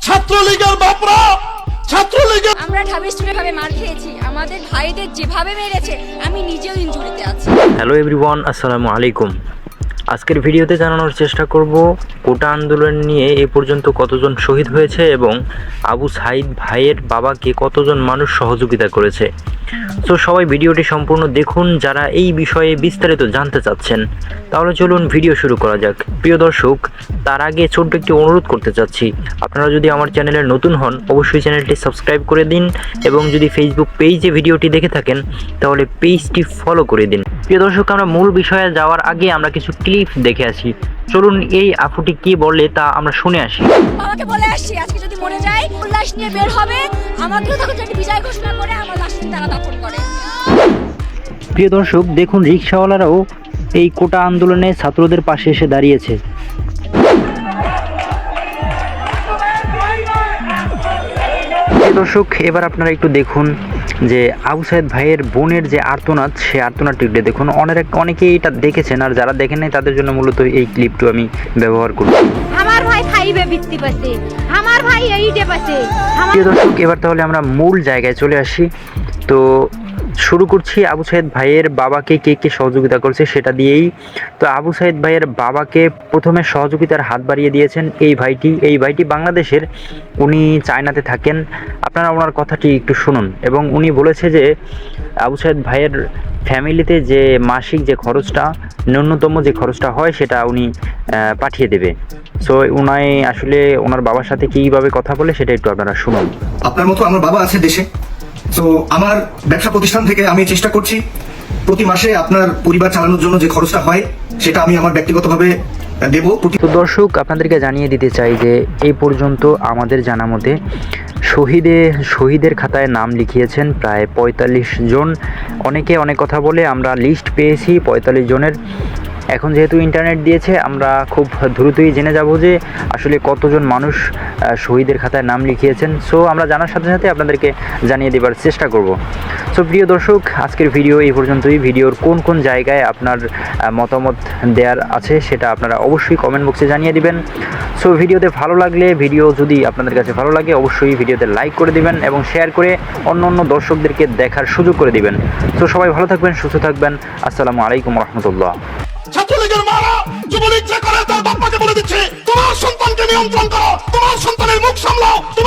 ছাত্রলীগের বাপরা, ছাত্রলীগের আমরা ঢাবি স্টুডেন্ট ভাবে মার খেয়েছি, আমাদের ভাইদের যেভাবে মেরেছে আমি নিজেও ইনজুরিতে আছি। হ্যালো এভরিওয়ান, আসসালামু আলাইকুম। আজকের ভিডিওতে জানানোর চেষ্টা করব কোটা আন্দোলন নিয়ে এ পর্যন্ত কতজন শহীদ হয়েছে এবং আবু সাইদ ভাইয়ের বাবাকে কতজন মানুষ সহযোগিতা করেছে। তো সবাই ভিডিওটি সম্পূর্ণ দেখুন যারা এই বিষয়ে বিস্তারিত জানতে চাচ্ছেন। তাহলে চলুন ভিডিও শুরু করা যাক। প্রিয় দর্শক, তার আগে ছোট্ট একটি অনুরোধ করতে চাচ্ছি, আপনারা যদি আমার চ্যানেলে নতুন হন অবশ্যই চ্যানেলটি সাবস্ক্রাইব করে দিন এবং যদি ফেসবুক পেজে ভিডিওটি দেখে থাকেন তাহলে পেজটি ফলো করে দিন। প্রিয় দর্শক, আমরা মূল বিষয়ে যাওয়ার আগে আমরা কিছু ক্লিপ দেখে আসি। চলুন এই আপুটি কি বলে তা আমরা শুনে আসি। বাবাকে বলে আসছি আজকে যদি মরে যায় লাশ নিয়ে বের হবে, আমাকেও তখন যদি বিজয় ঘোষণা করে আমার লাশ নিয়ে তারা দাফন করে। প্রিয় দর্শক, দেখুন রিকশাওয়ালারাও এই কোটা আন্দোলনে ছাত্রদের পাশে এসে দাঁড়িয়েছে। প্রিয় দর্শক, এবার আপনারা একটু দেখুন যে আবু সাইদ ভাইয়ের বোনের যে আর্তনাদ, সে আর্তনাদটি দেখুন। অনেকেই এটা দেখেছেন, আর যারা দেখেন নাই তাদের জন্য মূলত এই ক্লিপটি আমি ব্যবহার করছি। আমার ভাই খাইবে বৃত্তি পাচ্ছে, আমার ভাই এইটে পাচ্ছে। প্রিয় দর্শক, এবার তাহলে আমরা মূল জায়গায় চলে আসি। তো শুরু করছি আবু সাইদ ভাইয়ের বাবাকে কে কে সহযোগিতা করছে সেটা দিয়েই। তো আবু সাইদ ভাইয়ের বাবাকে প্রথমে সহযোগিতার হাত বাড়িয়ে দিয়েছেন এই ভাইটি বাংলাদেশের, উনি চায়নাতে থাকেন। আপনারা ওনার কথাটি একটু শুনুন। এবং উনি বলেছে যে আবু সাইদ ভাইয়ের ফ্যামিলিতে যে মাসিক যে খরচটা, ন্যূনতম যে খরচটা হয় সেটা উনি পাঠিয়ে দেবে। সো উনি আসলে ওনার বাবার সাথে কীভাবে কথা বলে সেটা একটু আপনারা শুনুন। আপনার মতো আমার বাবা আছে দেশে, তো আমার ব্যবসা প্রতিষ্ঠান থেকে আমি চেষ্টা করছি প্রতি মাসে আপনার পরিবার চালানোর জন্য যে খরচটা হয় সেটা আমি আমার ব্যক্তিগতভাবে দেব। তো দর্শক, আপনাদেরকে জানিয়ে দিতে চাই যে এই পর্যন্ত আমাদের জানা মতে শহীদের খাতায় নাম লিখিয়েছেন প্রায় ৪৫ জন। অনেকে অনেক কথা বলে, আমরা লিস্ট পেয়েছি ৪৫ জনের। এখন যেহেতু ইন্টারনেট দিয়েছে, আমরা খুব দ্রুতই জেনে যাব যে আসলে কতজন মানুষ শহীদের খাতায় নাম লিখিয়েছেন। সো আমরা জানার সাথে সাথে আপনাদেরকে জানিয়ে দেবার চেষ্টা করব। সো প্রিয় দর্শক, আজকের ভিডিও এই পর্যন্তই। ভিডিওর কোন কোন জায়গায় আপনার মতামত দেওয়ার আছে সেটা আপনারা অবশ্যই কমেন্ট বক্সে জানিয়ে দিবেন। সো ভিডিওতে ভালো লাগলে, ভিডিও যদি আপনাদের কাছে ভালো লাগে অবশ্যই ভিডিওতে লাইক করে দিবেন এবং শেয়ার করে অন্য দর্শকদেরকে দেখার সুযোগ করে দিবেন। সো সবাই ভালো থাকবেন, সুস্থ থাকবেন। আসসালামু আলাইকুম রহমতুল্লাহ। ছাত্রলীগের মারা যুবলীগ যে করে তার বাপ্পাকে বলে দিচ্ছে, তোমার সন্তানকে নিয়ন্ত্রণ করো, তোমার সন্তানের মুখ সামলাও।